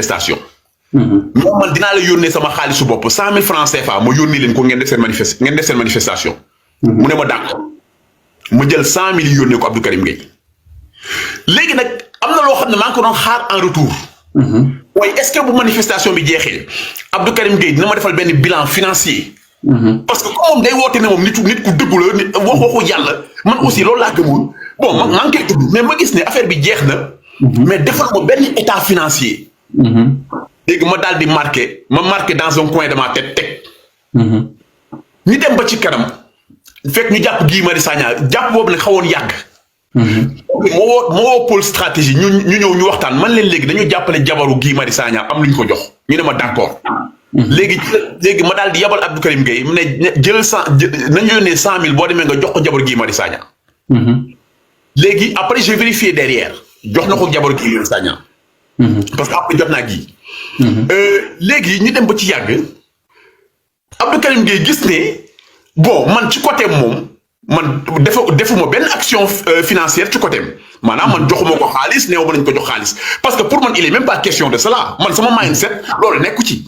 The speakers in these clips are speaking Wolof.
manifestation. moom man dinaa la yónnee sama xaalisu bopp 100 000 francs CFA ma yónnee leen ko ngeen def seen manifestation. mu ne ma d'accord ma jël 100 000 yónnee ko Abdou Karim Gueye. léegi nag am na loo xam ne maa ngi ko doon xaar en retour. waaye est-ce que bu manifestation bi jeexee Abdou Karim Gueye dina ma defal benn bilan financier. parce que comme moom day woote ne moom nit ku dëggu la nit waxu yàlla man aussi loolu laa gëmoon bon man maa ngi koy tudd mais ma gis ne affaire bi jeex na. mais defal ma benn état financier. léegi ma daal di marqué dans un coin de ma tête teg. ñu dem ba ci kanam fekk ñu jàpp Guy Marius Sagna jàpp boobu nag xawoon yàgg. moo woo pôle stratégie ñu ñëw ñu waxtaan man leen léegi dañu jàppale jabaru Guy Marius Sagna am lu ñu ko jox ñu ne ma d'accord. léegi ma daal di yabal Abdou Karim Gueye mu ne jël nañu yónnee 100 000 boo demee nga jox ko jabaru Guy Marius Sagna. léegi après j'ai vérifié derrière jox na ko jabaru Guy Marius Sagna. parce que après jot naa Guy. léegi ñu dem ba ci yàgg Abdou Karim Gueye gis ne bon man ci côté moom man defuma benn action financière ci côté maanaam man joxuma ko xaalis néew ma nañ ko jox xaalis parce que pour man il est même pas question de cela man sama mindset loolu nekku ci.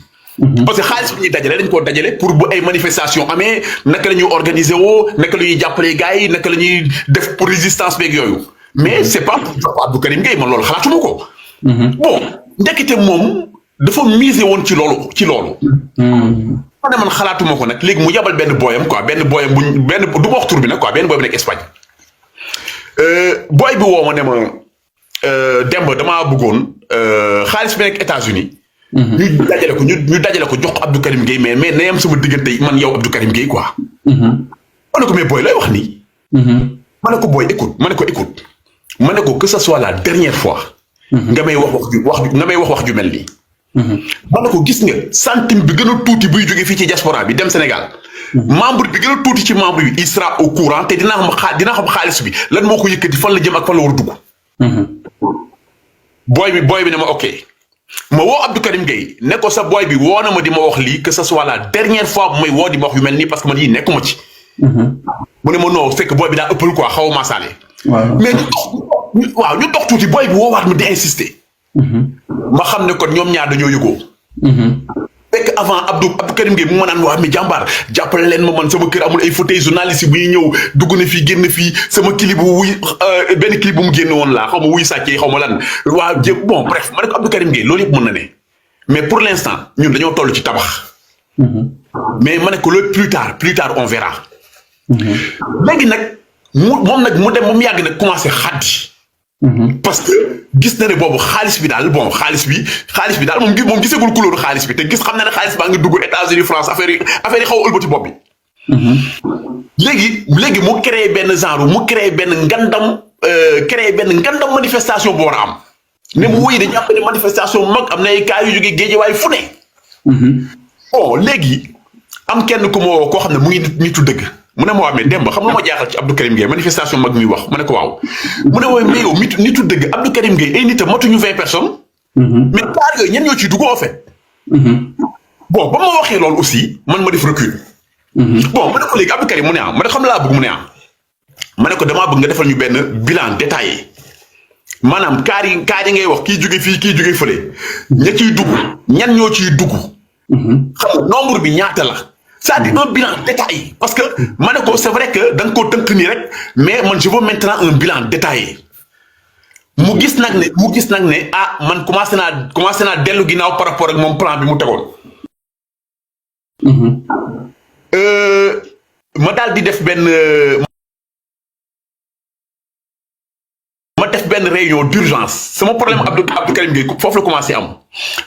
parce que xaalis bi ñuy dajale dañ koo dajale pour bu ay manifestation amee naka la ñuy organiser woo naka la ñuy jàppalee gars yi naka la ñuy def pour résistance beeg yooyu mais c'est pas pour jox Abdou Karim Gueye man loolu xalaatuma ko. bon ndekete moom dafa miser woon ci loolu. ma ne man xalaatuma ko nag léegi mu yabal benn booyam du ma wax tur bi nag quoi benn booy bi nekk Espagne. booy bi woo ma ne ma Demba damaa bëggoon xaalis bi nekk États-Unis ñu dajale ko jox ko Abdou Karim Gueye mais na yam sama diggante man yow Abdou Karim Gueye quoi. ma ne ko mais booy lay wax nii. ma ne ko booy écoute ma ne ko que ce soit la dernière fois. nga may wax ju mel nii. ma ne ko gis nga centime bi gën a tuuti buy jógee fii ci diaspora bi dem Sénégal. membre bi gën a tuuti ci membre bi il sera au courant te dinaa xam xaalis bi lan moo ko yëkkati fan la jëm ak fan la war a dugg. booy bi ne ma ok ma woo Abdou Karim Gueye ne ko sa booy bi woo na ma di ma wax lii que ce soit la dernière fois bu may woo di ma wax yu mel nii parce que man yii nekkuma ci. mu ne ma non fekk booy bi daa ëppal quoi xaw ma saale. mais ñu dox tuuti booy bi woowaat ma di insister. ma xam ne kon ñoom ñaar dañoo yëgoo. fekk avant Abdou Karim Gueye mu ma naan waa mi jàmbaar jàppale leen ma man sama kër amul ay fauteuil journaliste bu ñuy ñëw dugg na fii génn fii sama clip bu benn clip bu mu génn woon laa xaw ma wuy sàccee xaw ma lan waa bon bref ma ne ko Abdou Karim Gueye loolu yëpp mën na ne mais pour l'instant ñun dañoo toll ci tabax. mais ma ne ko loolu plus tard on verra. léegi nag moom nag mu dem ba mu yàgg nag commencé xaddi. parce que gis na ne boobu xaalis bi daal moom gisagul couleur xaalis bi te xam na ne xaalis baa ngi dugg États-Unis France affaire yi xaw a ëlbati bopp bi. léegi mu créé benn ngandam manifestation bu war a am. ne mu wéy dañu am benn manifestation mag am na ay cas yu jógee Géejawaay fu ne. bon léegi am kenn ku ma woo koo xam ne mu ngi nitu dëgg. mu ne ma waa mais Demba xam nga ma jaaxal ci Abdou Karim Gueye manifestation mag mi wax ma ne ko waaw mu ne mooy mais yow nitu dëgg Abdou Karim Gueye ay nitam matuñu 20 personnes. mais kaar yooyu ñenn ñoo ciy dugg en fait. bon ba ma waxee loolu aussi man ma def recul. bon ma ne ko léegi Abdou Karim mu ne ma ne xam laa bëgg mu ne ma ne ko damaa bëgg nga defal ñu benn bilan détaillé maanaam kaar yi ngay wax kii jóge fii kii jóge fële ña ciy dugg ñan ñoo ciy dugg. xam nga nombre bi ñaata la. c'est-à-dire un bilan détaillé parce que ma ne ko c'est vrai que da nga koo tënk nii rek mais man je veux maintenant un bilan détaillé mu gis nag ne man commencé naa dellu ginnaaw par rapport ak moom plan bi mu tegoon. ma daal di def benn réunion d'urgence sama problème Abdou Karim Gueye foofu la commencé am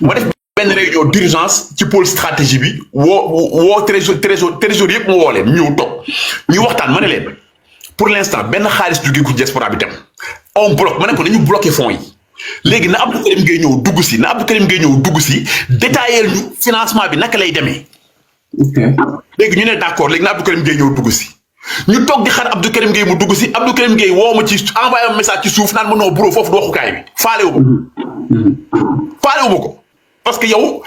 ma def benn réunion d'urgence ci pôle stratégie bi woo trésor yëpp mu woo leen ñëw toog ñu waxtaan ma ne leen pour l'instant benn xaalis jóge ko diaspora bi dem on bloque ma ne ko nañu bloqué fonds yi léegi na Abdou Karim Gueye ñëw dugg si détaillé ñu financement bi naka lay demee. léegi ñu ne d'accord léegi na Abdou Karim Gueye ñëw dugg si ñu toog di xaar Abdou Karim Gueye mu dugg si Abdou Karim Gueye woo ma ci envoyé un message ci suuf naan ma non bro foofu du waxukaay bi faale wu ma ko parce que yow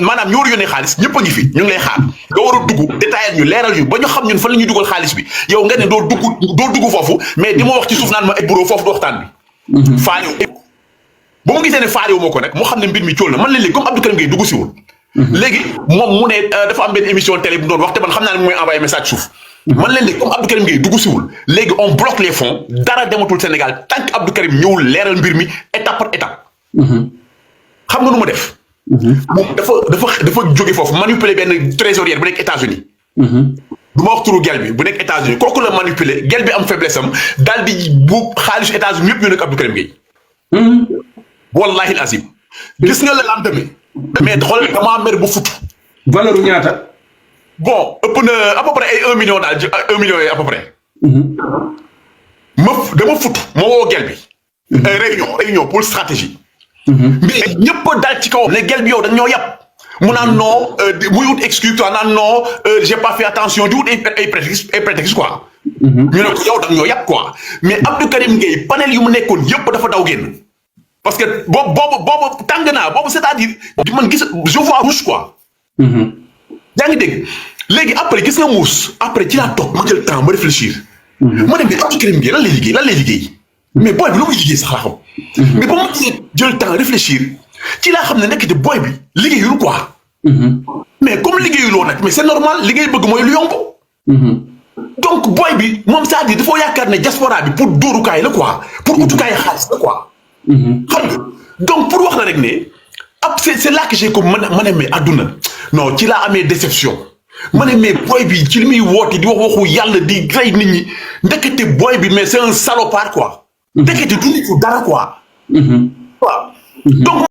maanaam ñoo war a yónnee xaalis ñëpp a ngi fi ñu ngi lay xaar nga war a dugg détaillé ñu leeral ñu ba ñu xam ñun fan la ñuy dugal xaalis bi yow nga ne doo dugg foofu mais di ma wax ci suuf naan ma ay bureau foofu du waxtaan bi. faale ba mu gisee ne faale wu ma ko nag moo xam ne mbir mi cool na man leen léegi comme Abdou Karim Gueye dugg siwul léegi moom mu ne dafa am benn émission télé bu doon wax te man xam naa ne mooy envoyé message suuf man leen léegi comme Abdou Karim Gueye dugg siwul léegi on bloque les fonds dara dematul Sénégal tant que Abdou Karim ñëwul leeral mbir mi étape par étape xam nga nu ma def moom dafa jóge foofu manipuler benn trésorière bu nekk États-Unis du ma wax turu gel bi bu nekk États-Unis kooku la manipuler gel bi am faiblesse am daal di bu xaalisu États-Unis yëpp ñu nekk Abdou Karim Gueye wallahi azim gis nga la lendemain mais xoolal damaa mer bu futu valeur ñaata bon ëpp na à peu près ay 1 million daal 1 million yi à peu près dama futu ma woo gel bi réunion pour stratégie mais ñëpp dal ci kaw ne gel bi yow dañ ñoo yàpp mu naan non muy wut excuse toi naan non j'ai pas fait attention di wut ay prétexte quoi ñu ne ko yow dañ ñoo yàpp quoi mais Abdou Karim Gueye panel yu mu nekkoon yëpp dafa daw génn parce que boobu tàng naa boobu c'est-à-dire man gis je vois rouge quoi yaa ngi dégg léegi après gis nga muus après ci laa toog ma jël temps ma réfléchir ma ne mais Abdou Karim Gueye lan lay liggéey mais booy bi lu muy liggéey sax laa xam mais ba ma jël temps réfléchir ci laa xam ne nekk te booy bi liggéeyul quoi mais comme liggéeyuloo nag mais c'est normal li ngay bëgg mooy lu yomb donc booy bi moom c'est-à-dire dafa yaakaar ne diaspora bi pour dóorukaay la quoi pour utukaay xaalis la quoi xam nga donc pour wax la rek ne ab c'est là que j'ai comme ma ne mais adduna non ci laa amee déception ma ne mais booy bi ci li muy woote di wax waxu yàlla di rey nit ñi ndekete booy bi mais c'est un salopard quoi ndekete du nit fu dara quoi waaw donc